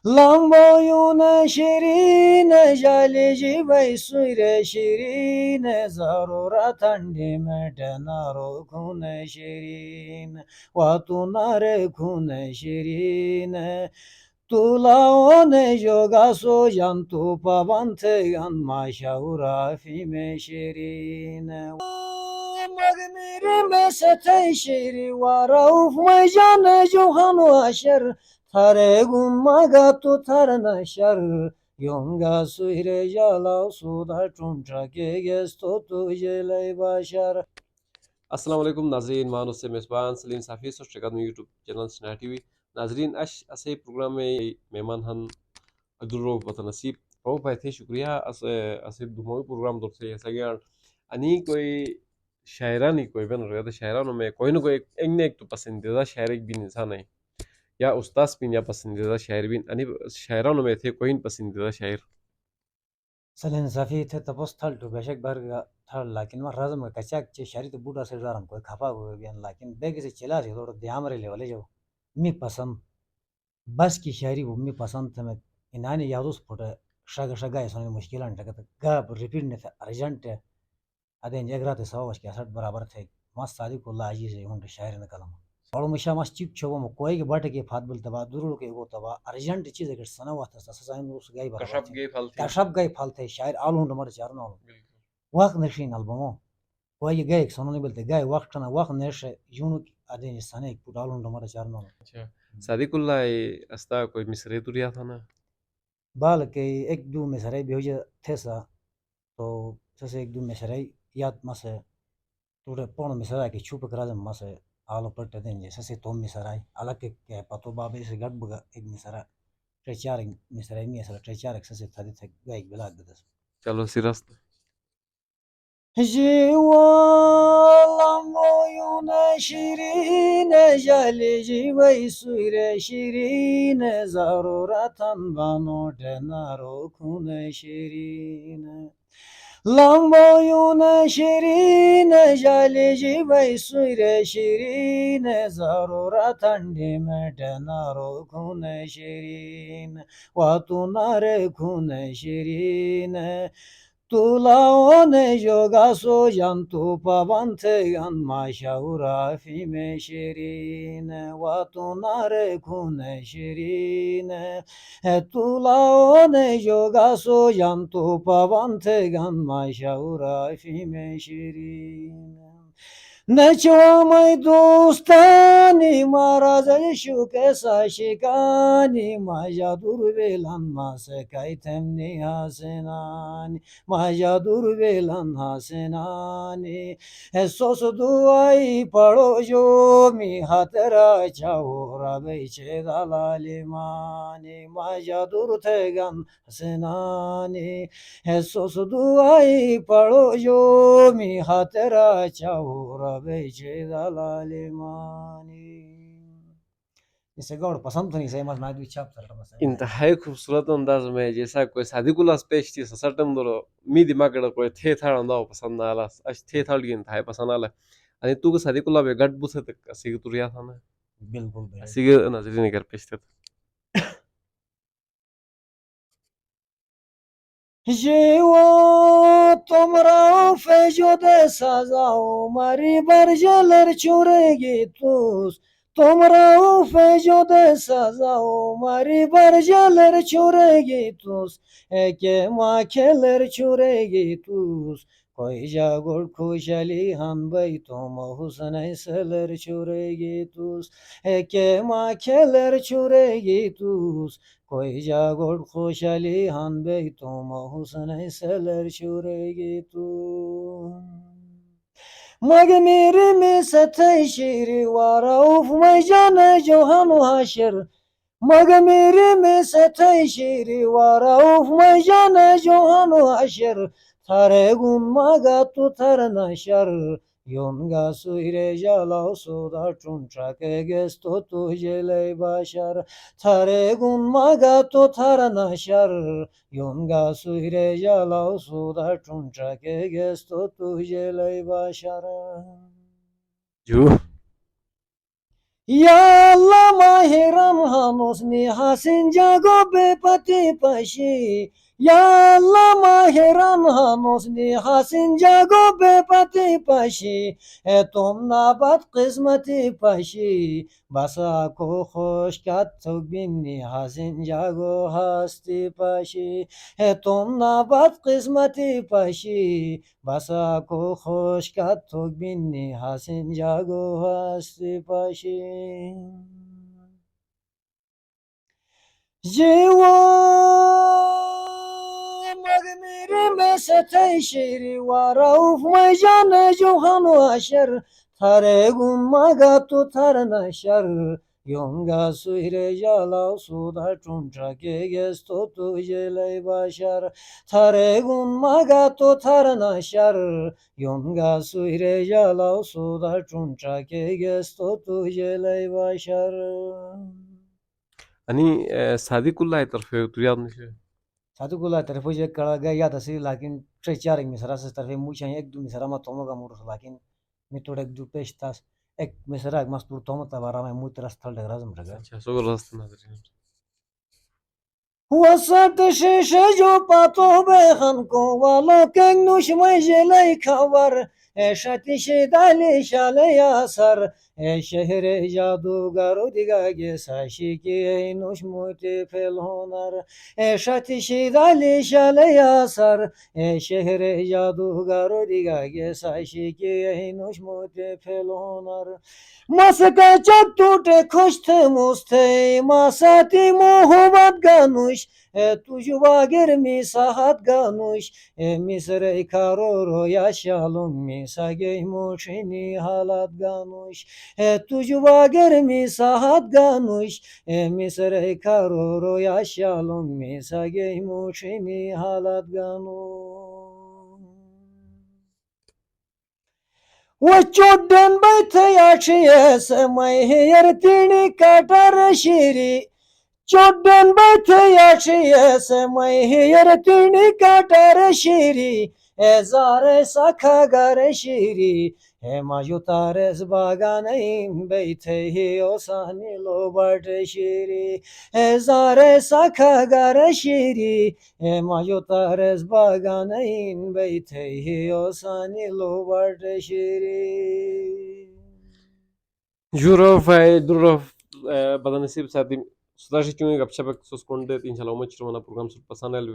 لامبویون شیرین جالی جیبای سویر شیرین ضرورت انڈی میٹ نارو کون شیرین و تو نار کون شیرین تولاون جوگا سو جان تو پابنت گان ماشاورا فی میں شیرین مگ میرے میں ستای شیری واروف میں جان جو خانو اشر تھارے گم مگا تو تھر نشر یونگا سویرے جالاو سودا ٹونٹا کے گستو تجھے لے باشر. السلام علیکم ناظرین مان سے میزبان سلیم صافی سو شکر یوٹیوب چینل سنا ٹی وی ناظرین اش اسے پروگرام میں مہمان ہن عبدالروف بت نصیب رو بھائی تھے شکریہ اسے دموی پروگرام دور سے سگیان انی کوئی شاعرانی کوئی بن رہا تھا شاعرانوں میں کوئی نہ کوئی ایک تو پسندیدہ شاعر ایک بھی انسان ہے یا استاذ بن یا پسندیدہ شاعر بن انی شاعرانوں میں تھے کوئی پسندیدہ شاعر سلین صافی تھے تپوس تھل تو بیشک برگا تھل لیکن وہ رازم کا کچاک چے شاری تو بوڑا سے دارم کوئی کھپا ہوئے بیان لیکن بیگ سے چلا سی تھوڑا دیامرے لیولے جو می پسند بس کی شاعری وہ می پسند تھا میں انانی یادوس پھوٹا شگا سونے مشکلان ٹکتا گا ریپیٹ نے تھا ارجنٹ ادین جگرات سواش کے اسٹ برابر تھے مس صادق اللہ عزیز ہے ہن شاعر نے کلام اور مشا مس چپ چھو مو کوئی کے بٹ کے فات بل تبا درول کے وہ تبا ارجنٹ چیز اگر سنا وقت سسائن اس گئی برابر کشب گئی پھل تھی کشب گئی پھل تھے شاعر آلون نمبر 4 نو وقت نشین البمو کوئی گئی سنو نہیں بلتے گئی وقت نہ وقت نش یون ادین سنے ایک پوٹ آلون نمبر 4 نو اچھا صادق اللہ استا کوئی مصرے توریا تھا نا بال کے ایک دو میں سرے بھی ہو جا تھے سا تو سسے ایک دو میں سرے یاد مسے توڑے پون میں سرا کے چھپ کرا مسے آلو پٹ دیں جیسے سے تو میں سرائی الگ کے پتو بابے سے گڑ بگا ایک میں سرا ٹریچار میں سرائی میں سرا ٹریچار ایک سے تھا تھا گائے بلا دس چلو سرست لامبویون شیرین جالی جیبای سویر شیرین ضرورتن بانوٹ نارو کون شیرین لامبویون شیرین جالی جیبای سویر شیرین ضرورتن ڈیمٹ نارو کون شیرین و تو نار کون شیرین تولاون جوگا سو جان تو پابنت گان ماشاورا فی میں شیرین و تو نار کون شیرین تولاون جوگا سو جان تو پابنت گان ماشاورا فی میں شیرین نچوا میں دوستانی ماراز شو کے ساشکانی ماجا دور بیلان ما سکای تمنی حسنانی ماجا دور بیلان حسنانی سوس دعائی پڑھو جو می حترا چاو ربی چه دلالی مانی ماجا دور تگان حسنانی سوس دعائی پڑھو جو می حترا چاو ربی چه دلالی مانی اسے گوڑ پسند تو نہیں سے مس نادوی چھاپ سرٹا بس انتہائی خوبصورت انداز میں جیسا کوئی صادق اللہ پیش تھی سسٹم دورو می دماغ کوئی تھے تھا انداز پسند آلا اش تھے تھا لیکن انتہائی پسند آلا انی تو صادق اللہ بے گٹ بوسے تک اسی توریا تھا نا بالکل بھائی اسی ناظرین کر پیش تھے جیوا تمرا فجود سازاو ماری برجلر چورے گی توس تمرا فجود سازاو ماری برجلر چورے گی توس ایکے ماں کھیلر چورے گی توس کوئی جاگوڑ خوشالی ہم بھائی تم حسن سلر چورے گی توس ایکے ماں کھیلر چورے گی توس کوئی جاگوڑ خوشالی ہن بے تم حسن سلر چورے گی تو مگ میرے میں ستائی شیری واروف میں جان جو ہم حاشر مگ میرے میں ستائی شیری واروف میں جان جو ہم حاشر تھارے گن مگا تو تھر نشر یونگا سویرے جالاو سودا ٹونٹا کے گستو تجھے لے باشر تھارے گن مگا تو تھر نشر یونگا سویرے جالاو سودا ٹونٹا کے گستو تجھے لے باشر جو Ya Allah mahiram hanos ni hasin jago be pati pashi. Ya Allah mahiram hanos ni hasin jago be pati pashi. E tum nabat kısmeti pashi. Basa ko hoş kat binni hasin jago hasti pashi. E tum nabat kısmeti pashi. Basa ko hoş kat binni hasin jago hasti pashi. Jiwa magmiri mesete shiri warauf majane johan washer thare gumagatu tharna shar yonga suire jala suda tuntra ke gesto tujele bashar thare gumagatu tharna shar yonga suire jala suda tuntra ke gesto tujele bashar. आणि साधी कुल्ला आहे तर तू याद नाही Satu gula terfoje kala gaya dasi lakin tre charing misara se tarfe mucha ek du misara ma tomo ga murus lakin mi todek du pestas ek misara ek mas tur tomo tabara ma mu teras thal de razum raga. अच्छा सगळं रस्ता नाजरीन Wasat shishe jo pato be han ko walo keng nush mai jelai khabar shati shidali shale yasar şehre jadugaru digage sashi ki nush muti felhonar shati shidali shale yasar şehre jadugaru digage sashi ki nush muti felhonar Masaka çok tute koştu muste masati muhabbet ganuş tuju vager mi sahat ganuş misre karoro yaşalım misage muşini halat ganuş tuju vager mi sahat ganuş misre karoro yaşalım misage muşini halat ganuş वचोडन बैठयाची समय हेर तिणी काटार शिरी चोडन बैठयाची समय हेर तिणी काटार शिरी एजारे साखा गारे शिरी हे माजुतारेस बागानईम बैठे ही ओसानी लोबाट शिरी एजारे साखा गारे शिरी हे माजुतारेस बागानईम बैठे ही ओसानी लोबाट शिरी جورف دورف بدن نسيب سادي سلاش كيمي قبل شبك سوس كوندت إن شاء الله ما تشرمنا برنامج سوبر سانال